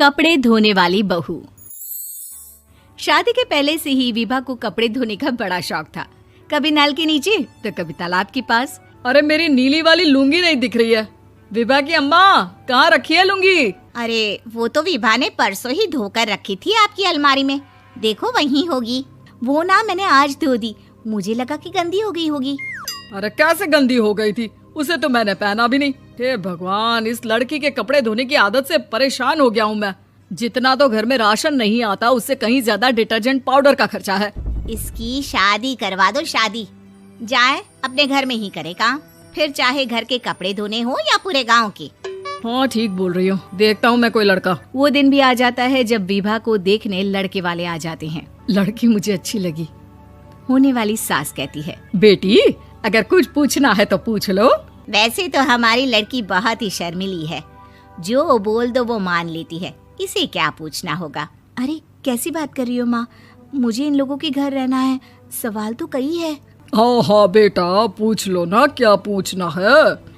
कपड़े धोने वाली बहू। शादी के पहले से ही विभा को कपड़े धोने का बड़ा शौक था। कभी नल के नीचे तो कभी तालाब के पास। अरे मेरी नीली वाली लुंगी नहीं दिख रही है। विभा की अम्मा, कहाँ रखी है लुंगी? अरे वो तो विभा ने परसों ही धोकर रखी थी आपकी अलमारी में, देखो वहीं होगी। वो ना मैंने आज धो दी, मुझे लगा कि गंदी हो गई होगी। अरे कैसे गंदी हो गई थी? उसे तो मैंने पहना भी नहीं। हे भगवान, इस लड़की के कपड़े धोने की आदत से परेशान हो गया हूँ मैं। जितना तो घर में राशन नहीं आता, उससे कहीं ज्यादा डिटर्जेंट पाउडर का खर्चा है। इसकी शादी करवा दो, शादी जाए अपने घर में ही करे काम, फिर चाहे घर के कपड़े धोने हो या पूरे गांव के। हाँ ठीक बोल रही हो, देखता हूँ मैं कोई लड़का। वो दिन भी आ जाता है जब विभा को देखने लड़के वाले आ जाते हैं। लड़की मुझे अच्छी लगी। होने वाली सास कहती है, बेटी अगर कुछ पूछना है तो पूछ लो। वैसे तो हमारी लड़की बहुत ही शर्मीली है, जो बोल दो वो मान लेती है, इसे क्या पूछना होगा। अरे कैसी बात कर रही हो माँ, मुझे इन लोगों के घर रहना है, सवाल तो कई है। हाँ हाँ बेटा, पूछ लो ना, क्या पूछना है।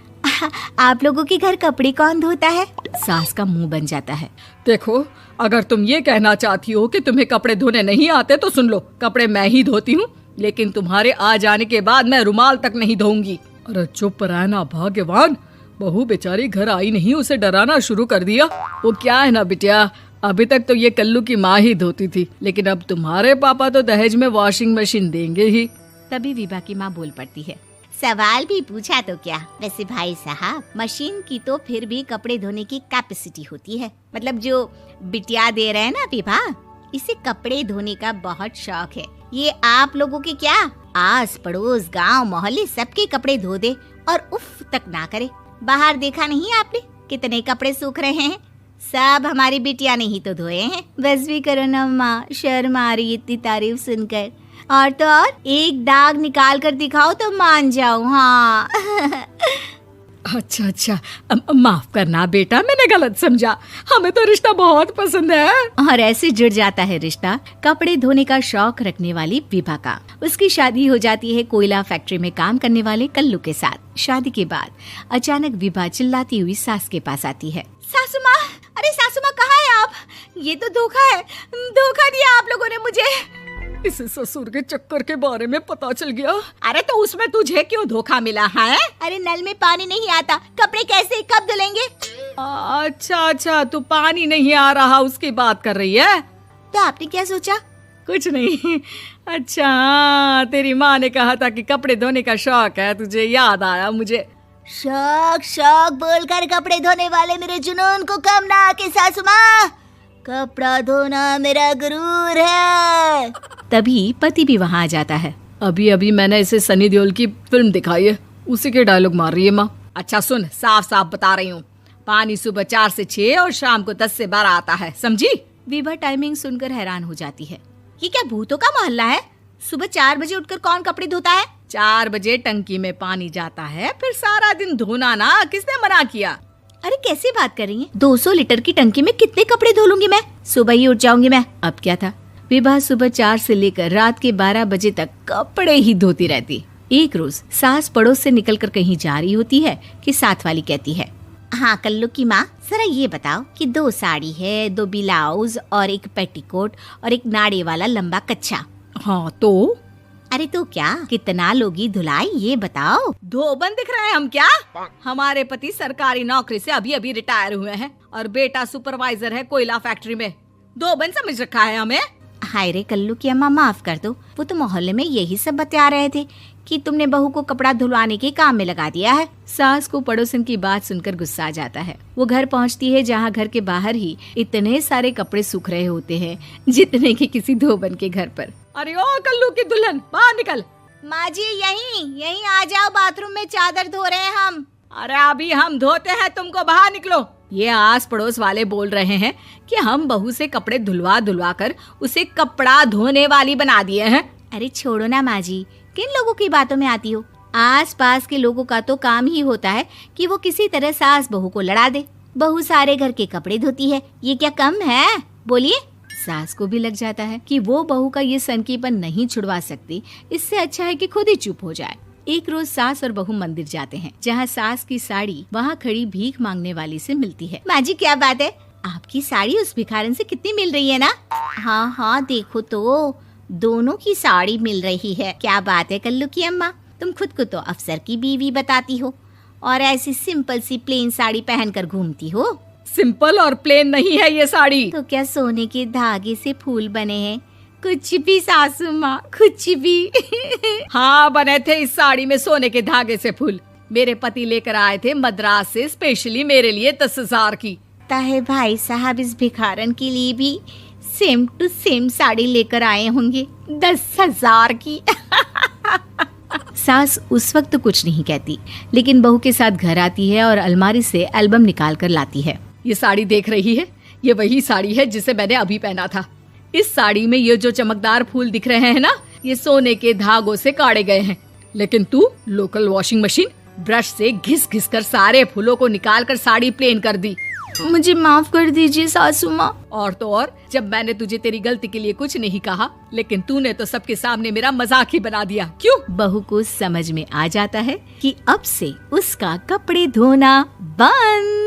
आप लोगों के घर कपड़े कौन धोता है? सास का मुंह बन जाता है। देखो, अगर तुम ये कहना चाहती हो कि तुम्हें कपड़े धोने नहीं आते तो सुन लो, कपड़े मैं ही धोती हूँ, लेकिन तुम्हारे आ जाने के बाद मैं रुमाल तक नहीं धोऊंगी। अरे चुप रहना भाग्यवान, बहू बेचारी घर आई नहीं, उसे डराना शुरू कर दिया। वो क्या है ना बिटिया, अभी तक तो ये कल्लू की माँ ही धोती थी, लेकिन अब तुम्हारे पापा तो दहेज में वॉशिंग मशीन देंगे ही। तभी विभा की माँ बोल पड़ती है, सवाल भी पूछा तो क्या। वैसे भाई साहब, मशीन की तो फिर भी कपड़े धोने की कैपेसिटी होती है। मतलब जो बिटिया दे रहे हैं ना विभा, इसे कपड़े धोने का बहुत शौक है। ये आप लोगों के क्या, आस पड़ोस गांव मोहल्ले सबके कपड़े धो दे और उफ तक ना करे। बाहर देखा नहीं आपने कितने कपड़े सूख रहे हैं? सब हमारी बिटिया ने ही तो धोए हैं। बस भी करो ना माँ, शर्म आ रही इतनी तारीफ सुनकर। और तो और एक दाग निकाल कर दिखाओ तो मान जाऊँ। हाँ अच्छा, माफ करना बेटा, मैंने गलत समझा। हमें तो रिश्ता बहुत पसंद है। और ऐसे जुड़ जाता है रिश्ता कपड़े धोने का शौक रखने वाली विभा का। उसकी शादी हो जाती है कोयला फैक्ट्री में काम करने वाले कल्लू के साथ। शादी के बाद अचानक विभा चिल्लाती हुई सास के पास आती है। सासू माँ, अरे सासू माँ कहाँ है आप? ये तो धोखा है, धोखा दिया आप लोगों ने मुझे। इसे ससुर के चक्कर के बारे में पता चल गया। अरे तो उसमें तुझे क्यों धोखा मिला है? अरे नल में पानी नहीं आता, कपड़े कैसे कब धुलेंगे? अच्छा, तू पानी नहीं आ रहा उसकी बात कर रही है। तो आपने क्या सोचा? कुछ नहीं। अच्छा, तेरी माँ ने कहा था कि कपड़े धोने का शौक है तुझे, याद आया मुझे। शौक बोलकर कपड़े धोने वाले मेरे जुनून को कम ना आके सासू माँ, कपड़ा धोना मेरा गुरूर है। तभी पति भी वहाँ आ जाता है। अभी मैंने इसे सनी देओल की फिल्म दिखाई है, उसी के डायलॉग मार रही है माँ। अच्छा सुन, साफ साफ बता रही हूँ, पानी सुबह 4 से 6 और शाम को 10 से 12 आता है, समझी? विभा टाइमिंग सुनकर हैरान हो जाती है। ये क्या भूतों का मोहल्ला है? सुबह 4 बजे उठकर कौन कपड़े धोता है? 4 बजे टंकी में पानी जाता है, फिर सारा दिन धोना ना, किसने मना किया? अरे कैसी बात कर रही हैं? 200 लीटर की टंकी में कितने कपड़े धो लूंगी मैं? सुबह ही उठ जाऊंगी मैं। अब क्या था, विभा सुबह 4 से लेकर रात के 12 बजे तक कपड़े ही धोती रहती। एक रोज सास पड़ोस से निकलकर कहीं जा रही होती है कि साथ वाली कहती है, हाँ कल्लू की माँ, जरा ये बताओ कि 2 साड़ी है, 2 ब्लाउज और एक पेटीकोट और एक नाड़े वाला लंबा कच्छा। हाँ तो? अरे तो क्या, कितना लोगी धुलाई ये बताओ। धोबन दिख रहे हैं हम क्या? हमारे पति सरकारी नौकरी से अभी रिटायर हुए हैं और बेटा सुपरवाइजर है कोयला फैक्ट्री में। धोबन समझ रखा है हमें? हाय रे कल्लू की अम्मा, माफ कर दो, वो तो मोहल्ले में यही सब बता रहे थे कि तुमने बहू को कपड़ा धुलवाने के काम में लगा दिया है। सास को पड़ोसन की बात सुनकर गुस्सा आ जाता है। वो घर पहुंचती है जहां घर के बाहर ही इतने सारे कपड़े सूख रहे होते हैं जितने कि किसी धोबन के घर पर। अरे ओ कल्लू की दुल्हन, बाहर निकल। माँ जी यहीं आ जाओ, बाथरूम में चादर धो रहे हैं हम। अरे अभी हम धोते हैं, तुमको बाहर निकलो। ये आस पड़ोस वाले बोल रहे हैं कि हम बहू से कपड़े धुलवा कर उसे कपड़ा धोने वाली बना दिए हैं। अरे छोड़ो ना माँ जी, किन लोगों की बातों में आती हो? आस पास के लोगों का तो काम ही होता है कि वो किसी तरह सास बहू को लड़ा दे। बहू सारे घर के कपड़े धोती है, ये क्या कम है? बोलिए। सास को भी लग जाता है कि वो बहू का ये सनकीपन नहीं छुड़वा सकती, इससे अच्छा है कि खुद ही चुप हो जाए। एक रोज सास और बहू मंदिर जाते हैं, जहाँ सास की साड़ी वहाँ खड़ी भीख मांगने वाली से मिलती है। माँ जी क्या बात है, आपकी साड़ी उस भिखारन से कितनी मिल रही है ना? हाँ हाँ देखो तो, दोनों की साड़ी मिल रही है। क्या बात है कल्लू की अम्मा, तुम खुद को तो अफसर की बीवी बताती हो और ऐसी सिंपल सी प्लेन साड़ी पहनकर घूमती हो। सिंपल और प्लेन नहीं है ये साड़ी। तो क्या सोने के धागे से फूल बने हैं? कुछ भी सासू माँ, कुछ भी। हाँ बने थे इस साड़ी में सोने के धागे से फूल। मेरे पति लेकर आए थे मद्रास से स्पेशली मेरे लिए 10,000 की। ताहे भाई साहब इस भिखारन के लिए भी सेम टू सेम साड़ी लेकर आए होंगे 10,000 की। सास उस वक्त तो कुछ नहीं कहती, लेकिन बहू के साथ घर आती है और अलमारी से एल्बम निकाल कर लाती है। ये साड़ी देख रही है, ये वही साड़ी है जिसे मैंने अभी पहना था। इस साड़ी में ये जो चमकदार फूल दिख रहे हैं ना, ये सोने के धागों से काढ़े गए हैं। लेकिन तू लोकल वॉशिंग मशीन ब्रश से घिस घिस कर सारे फूलों को निकाल कर साड़ी प्लेन कर दी। मुझे माफ कर दीजिए सासू माँ। और तो और, जब मैंने तुझे तेरी गलती के लिए कुछ नहीं कहा, लेकिन तूने तो सबके सामने मेरा मजाक ही बना दिया। क्यों? बहू को समझ में आ जाता है कि अब से उसका कपड़े धोना बंद।